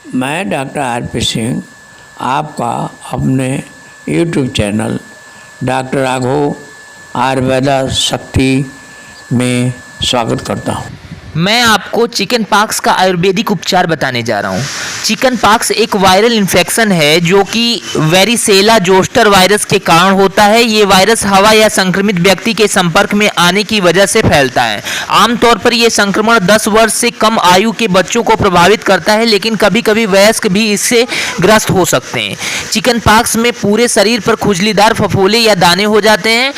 मैं doctor RP. Singh आपका अपने YouTube channel doctor Raghav Ayurveda शक्ति में स्वागत करता हूँ। मैं आपको चिकन पॉक्स का आयुर्वेदिक उपचार बताने जा रहा हूँ। चिकन पॉक्स एक वायरल इन्फेक्शन है जो कि वेरिसेला जोस्टर वायरस के कारण होता है। ये वायरस हवा या संक्रमित व्यक्ति के संपर्क में आने की वजह से फैलता है। आमतौर पर यह संक्रमण 10 वर्ष से कम आयु के बच्चों को प्रभावित करता है, लेकिन कभी कभी वयस्क भी इससे ग्रस्त हो सकते हैं। चिकन पॉक्स में पूरे शरीर पर खुजलीदार फफोले या दाने हो जाते हैं।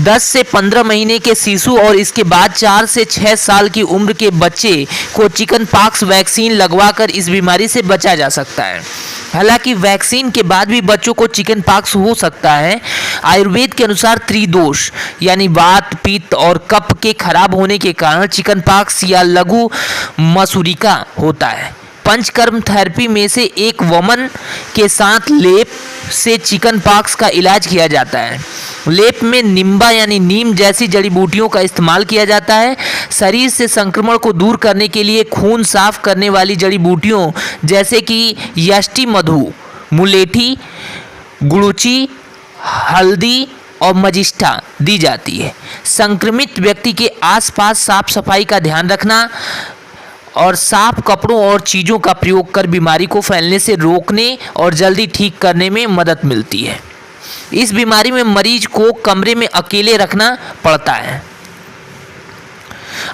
10 से 15 महीने के शिशु और इसके बाद 4 से 6 साल की उम्र के बच्चे को चिकन पॉक्स वैक्सीन लगवाकर इस बीमारी से बचा जा सकता है। हालांकि वैक्सीन के बाद भी बच्चों को चिकन पॉक्स हो सकता है। आयुर्वेद के अनुसार त्रिदोष यानी वात, पित्त और कफ के खराब होने के कारण चिकन पॉक्स या लघु मसूरिका होता है। पंचकर्म थेरेपी में से एक वमन के साथ लेप से चिकन पॉक्स का इलाज किया जाता है। लेप में निम्बा यानी नीम जैसी जड़ी बूटियों का इस्तेमाल किया जाता है। शरीर से संक्रमण को दूर करने के लिए खून साफ करने वाली जड़ी बूटियों जैसे कि यष्टि मधु, मुलेठी, गुड़ुचि, हल्दी और मजिष्ठा दी जाती है। संक्रमित व्यक्ति के आसपास साफ सफाई का ध्यान रखना और साफ कपड़ों और चीज़ों का प्रयोग कर बीमारी को फैलने से रोकने और जल्दी ठीक करने में मदद मिलती है। इस बीमारी में मरीज को कमरे में अकेले रखना पड़ता है।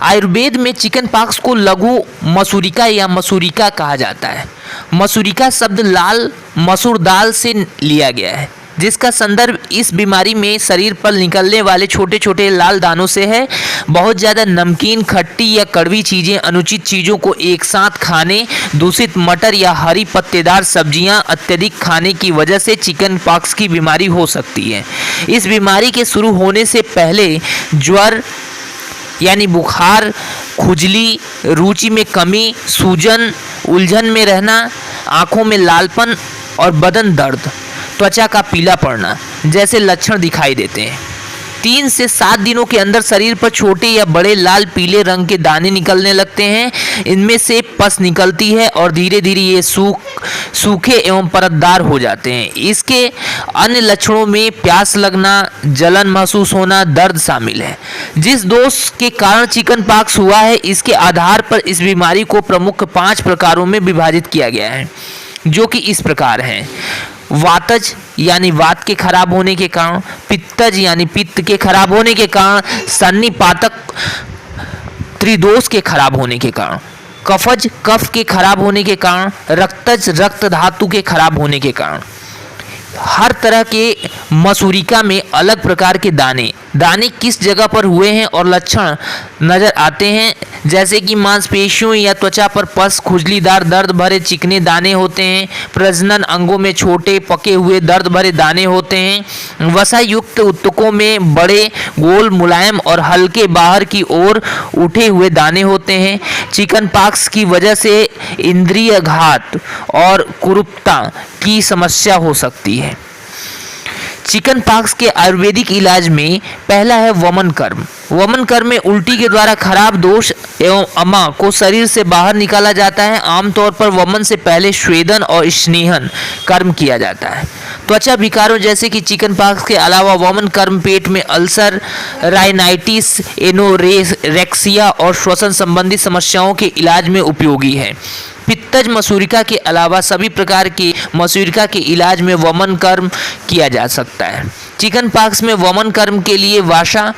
आयुर्वेद में चिकन पॉक्स को लघु मसूरिका या मसूरिका कहा जाता है। मसूरिका शब्द लाल मसूर दाल से लिया गया है, जिसका संदर्भ इस बीमारी में शरीर पर निकलने वाले छोटे छोटे लाल दानों से है। बहुत ज़्यादा नमकीन, खट्टी या कड़वी चीज़ें, अनुचित चीज़ों को एक साथ खाने, दूषित मटर या हरी पत्तेदार सब्जियां अत्यधिक खाने की वजह से चिकन पॉक्स की बीमारी हो सकती है। इस बीमारी के शुरू होने से पहले ज्वर यानी बुखार, खुजली, रुचि में कमी, सूजन, उलझन में रहना, आँखों में लालपन और बदन दर्द, त्वचा का पीला पड़ना जैसे लक्षण दिखाई देते हैं। 3 से 7 दिनों के अंदर शरीर पर छोटे या बड़े लाल पीले रंग के दाने निकलने लगते हैं। इनमें से पस निकलती है और धीरे धीरे ये सूखे एवं परतदार हो जाते हैं। इसके अन्य लक्षणों में प्यास लगना, जलन महसूस होना, दर्द शामिल है। जिस दोष के कारण चिकन पॉक्स हुआ है, इसके आधार पर इस बीमारी को प्रमुख 5 प्रकारों में विभाजित किया गया है, जो कि इस प्रकार हैं। वातज यानी वात के खराब होने के कारण, पित्तज यानी पित्त के खराब होने के कारण, सन्निपातक त्रिदोष के खराब होने के कारण, कफज कफ के खराब होने के कारण, रक्तज रक्त धातु के खराब होने के कारण। हर तरह के मसूरिका में अलग प्रकार के दाने किस जगह पर हुए हैं और लक्षण नजर आते हैं, जैसे कि मांसपेशियों या त्वचा पर पस, खुजलीदार दर्द भरे चिकने दाने होते हैं। प्रजनन अंगों में छोटे पके हुए दर्द भरे दाने होते हैं। वसा युक्त ऊतकों में बड़े, गोल, मुलायम और हल्के बाहर की ओर उठे हुए दाने होते हैं। चिकन पॉक्स की वजह से इंद्रिय घात और कुरूपता की समस्या हो सकती है। चिकन पॉक्स के आयुर्वेदिक इलाज में पहला है वमन कर्म। वमन कर्म में उल्टी के द्वारा खराब दोष एवं अमा को शरीर से बाहर निकाला जाता है। आमतौर पर वमन से पहले स्वेदन और स्नेहन कर्म किया जाता है। त्वचा विकारों जैसे कि चिकन पॉक्स के अलावा वमन कर्म पेट में अल्सर, राइनाइटिस, एनोरेक्सिया और श्वसन संबंधी समस्याओं के इलाज में उपयोगी है। पित्तज मसूरिका के अलावा सभी प्रकार की मसूरिका के इलाज में वमन कर्म किया जा सकता है। चिकन पॉक्स में वमन कर्म के लिए वासा,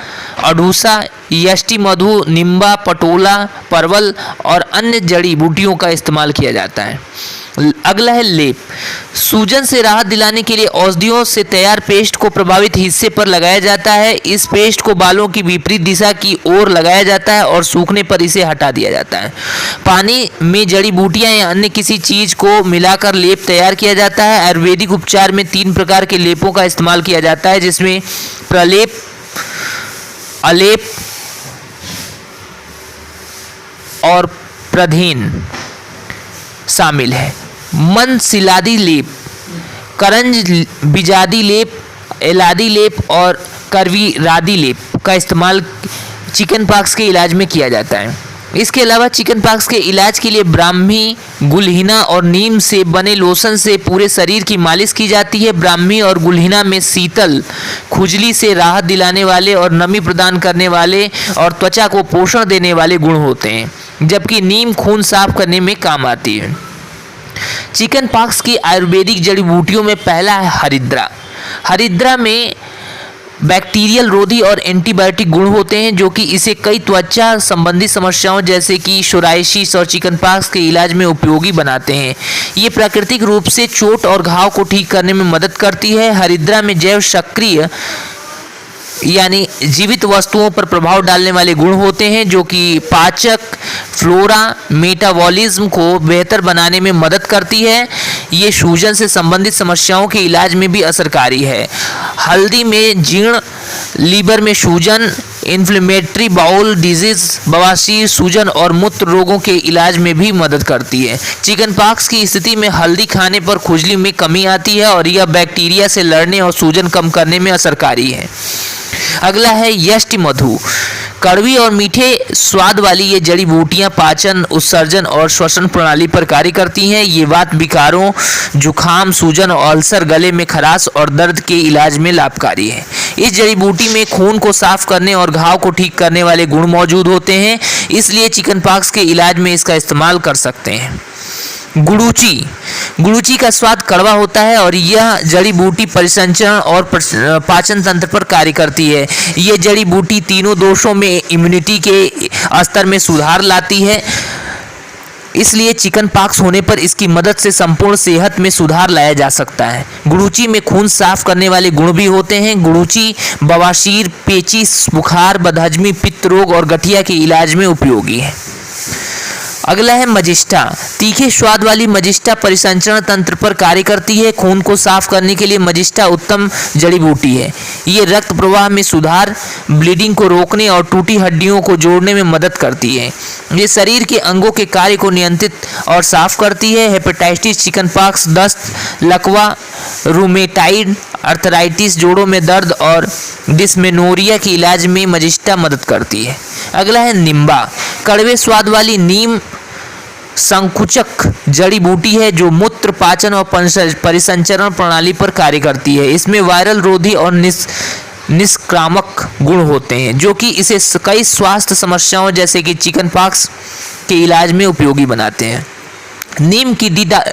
अडूसा, यष्टि मधु, निम्बा, पटोला, परवल और अन्य जड़ी बूटियों का इस्तेमाल किया जाता है। अगला है लेप। सूजन से राहत दिलाने के लिए औषधियों से तैयार पेस्ट को प्रभावित हिस्से पर लगाया जाता है। इस पेस्ट को बालों की विपरीत दिशा की ओर लगाया जाता है और सूखने पर इसे हटा दिया जाता है। पानी में जड़ी बूटियां या अन्य किसी चीज को मिलाकर लेप तैयार किया जाता है। आयुर्वेदिक उपचार में 3 प्रकार के लेपों का इस्तेमाल किया जाता है, जिसमें प्रलेप, अलेप और प्रधेन शामिल है। मन सिलादी लेप, करंज बिजादी लेप, एलादी लेप और करवी रादी लेप का इस्तेमाल चिकन पॉक्स के इलाज में किया जाता है। इसके अलावा चिकन पॉक्स के इलाज के लिए ब्राह्मी, गुलहिना और नीम से बने लोशन से पूरे शरीर की मालिश की जाती है। ब्राह्मी और गुलहिना में शीतल, खुजली से राहत दिलाने वाले और नमी प्रदान करने वाले और त्वचा को पोषण देने वाले गुण होते हैं, जबकि नीम खून साफ करने में काम आती है। चिकन पॉक्स की आयुर्वेदिक जड़ी बूटियों में पहला है हरिद्रा। हरिद्रा में बैक्टीरियल रोधी और एंटीबायोटिक गुण होते हैं, जो कि इसे कई त्वचा संबंधी समस्याओं जैसे कि सोराइसिस और चिकन पॉक्स के इलाज में उपयोगी बनाते हैं। ये प्राकृतिक रूप से चोट और घाव को ठीक करने में मदद करती है। हरिद्रा में जैव सक्रिय यानी जीवित वस्तुओं पर प्रभाव डालने वाले गुण होते हैं, जो कि पाचक, फ्लोरा, मेटाबॉलिज्म को बेहतर बनाने में मदद करती है। ये सूजन से संबंधित समस्याओं के इलाज में भी असरकारी है। हल्दी में जीर्ण, लीवर में सूजन, इन्फ्लेमेटरी बाउल डिजीज, बवासीर, सूजन और मूत्र रोगों के इलाज में भी मदद करती है। चिकन पॉक्स की स्थिति में हल्दी खाने पर खुजली में कमी आती है और यह बैक्टीरिया से लड़ने और सूजन कम करने में असरकारी है। अगला है यष्टि मधु। कड़वी और मीठे स्वाद वाली ये जड़ी बूटियां पाचन, उत्सर्जन और श्वसन प्रणाली पर कार्य करती हैं। ये वात विकारों, जुखाम, सूजन और अल्सर, गले में खराश और दर्द के इलाज में लाभकारी है। इस जड़ी बूटी में खून को साफ करने और घाव को ठीक करने वाले गुण मौजूद होते हैं, इसलिए चिकन पॉक्स के इलाज में इसका इस्तेमाल कर सकते हैं। गुड़ूची। गुड़ूची का स्वाद कड़वा होता है और यह जड़ी बूटी परिसंचरण और पाचन तंत्र पर कार्य करती है। यह जड़ी बूटी तीनों दोषों में इम्यूनिटी के स्तर में सुधार लाती है, इसलिए चिकन पॉक्स होने पर इसकी मदद से संपूर्ण सेहत में सुधार लाया जा सकता है। गुड़ूची में खून साफ करने वाले गुण भी होते हैं। गुड़ूची बवासीर, पेचिश, बुखार, बदहजमी, पित्त रोग और गठिया के इलाज में उपयोगी है। अगला है मजिष्ठा। तीखे स्वाद वाली मजिष्ठा परिसंचरण तंत्र पर कार्य करती है। खून को साफ करने के लिए मजिष्ठा उत्तम जड़ी बूटी है। ये रक्त प्रवाह में सुधार, ब्लीडिंग को रोकने और टूटी हड्डियों को जोड़ने में मदद करती है। ये शरीर के अंगों के कार्य को नियंत्रित और साफ करती है। हेपेटाइटिस, चिकन पॉक्स, दस्त, लकवा, रूमेटाइड अर्थराइटिस, जोड़ों में दर्द और डिस्मेनोरिया के इलाज में मजिष्ठा मदद करती है। अगला है निम्बा। कड़वे स्वाद वाली नीम संकुचक जड़ी बूटी है जो मूत्र, पाचन और परिसंचरण प्रणाली पर कार्य करती है। इसमें वायरल रोधी और निष्क्रामक गुण होते हैं, जो कि इसे कई स्वास्थ्य समस्याओं जैसे कि चिकन पॉक्स के इलाज में उपयोगी बनाते हैं। नीम की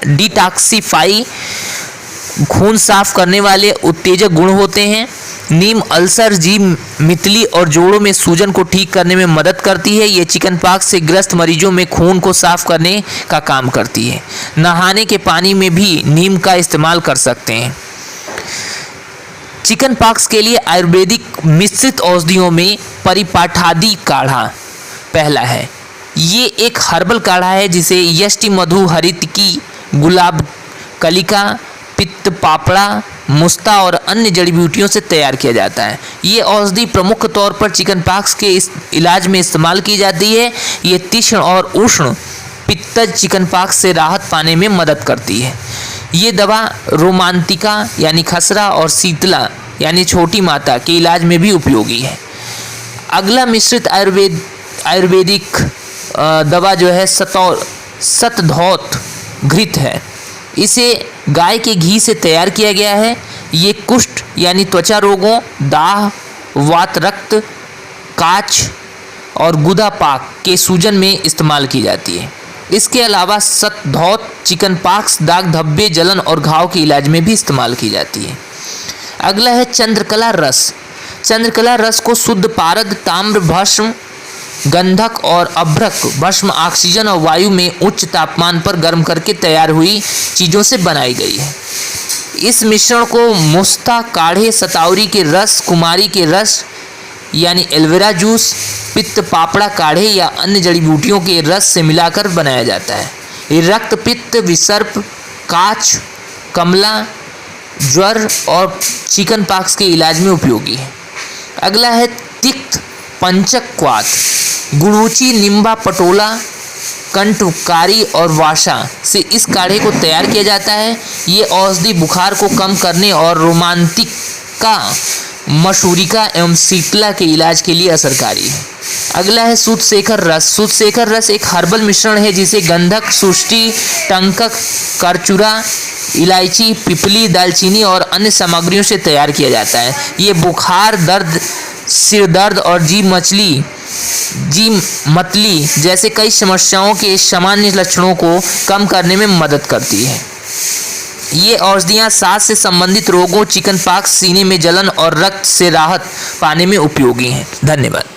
डिटॉक्सिफाई खून साफ करने वाले उत्तेजक गुण होते हैं। नीम अल्सर, जीभ, मितली और जोड़ों में सूजन को ठीक करने में मदद करती है। ये चिकन पॉक्स से ग्रस्त मरीजों में खून को साफ करने का काम करती है। नहाने के पानी में भी नीम का इस्तेमाल कर सकते हैं। चिकन पॉक्स के लिए आयुर्वेदिक मिश्रित औषधियों में परिपाठादि काढ़ा पहला है। ये एक हर्बल काढ़ा है जिसे यष्टि मधु, हरितकी, गुलाब कलिका, पित्त पापड़ा, मुस्ता और अन्य जड़ी बूटियों से तैयार किया जाता है। ये औषधि प्रमुख तौर पर चिकन पॉक्स के इस इलाज में इस्तेमाल की जाती है। ये तीक्ष्ण और उष्ण पित्तज चिकन पॉक्स से राहत पाने में मदद करती है। ये दवा रोमांतिका यानी खसरा और शीतला यानी छोटी माता के इलाज में भी उपयोगी है। अगला मिश्रित आयुर्वेदिक दवा जो है शतधौत घृत है। इसे गाय के घी से तैयार किया गया है। ये कुष्ठ यानी त्वचा रोगों, दाह, वात, रक्त, काच और गुदा पाक के सूजन में इस्तेमाल की जाती है। इसके अलावा शतधौत चिकन पॉक्स, दाग धब्बे, जलन और घाव के इलाज में भी इस्तेमाल की जाती है। अगला है चंद्रकला रस। चंद्रकला रस को शुद्ध पारद, ताम्र, भस्म, गंधक और अभ्रक भस्म ऑक्सीजन और वायु में उच्च तापमान पर गर्म करके तैयार हुई चीज़ों से बनाई गई है। इस मिश्रण को मुस्ता, काढ़े, सतावरी के रस, कुमारी के रस यानी एलोवेरा जूस, पित्त पापड़ा काढ़े या अन्य जड़ी बूटियों के रस से मिलाकर बनाया जाता है। ये रक्त, पित्त, विसर्प, काच, कमला, ज्वर और चिकन पॉक्स के इलाज में उपयोगी है। अगला है तिक्त पंचक्वात। गुड़ूची, निम्बा, पटोला, कंटकारी और वाशा से इस काढ़े को तैयार किया जाता है। ये औषधि बुखार को कम करने और रोमांतिका, मशूरिका एवं शीतला के इलाज के लिए असरकारी है। अगला है सूतशेखर रस। सूतशेखर रस एक हर्बल मिश्रण है जिसे गंधक, सुष्टि, टंकक, करचूरा, इलायची, पिपली, दालचीनी और अन्य सामग्रियों से तैयार किया जाता है। ये बुखार, दर्द, सिर दर्द और जी मतली जैसे कई समस्याओं के सामान्य लक्षणों को कम करने में मदद करती है। ये औषधियाँ सांस से संबंधित रोगों, चिकन पॉक्स, सीने में जलन और रक्त से राहत पाने में उपयोगी हैं। धन्यवाद।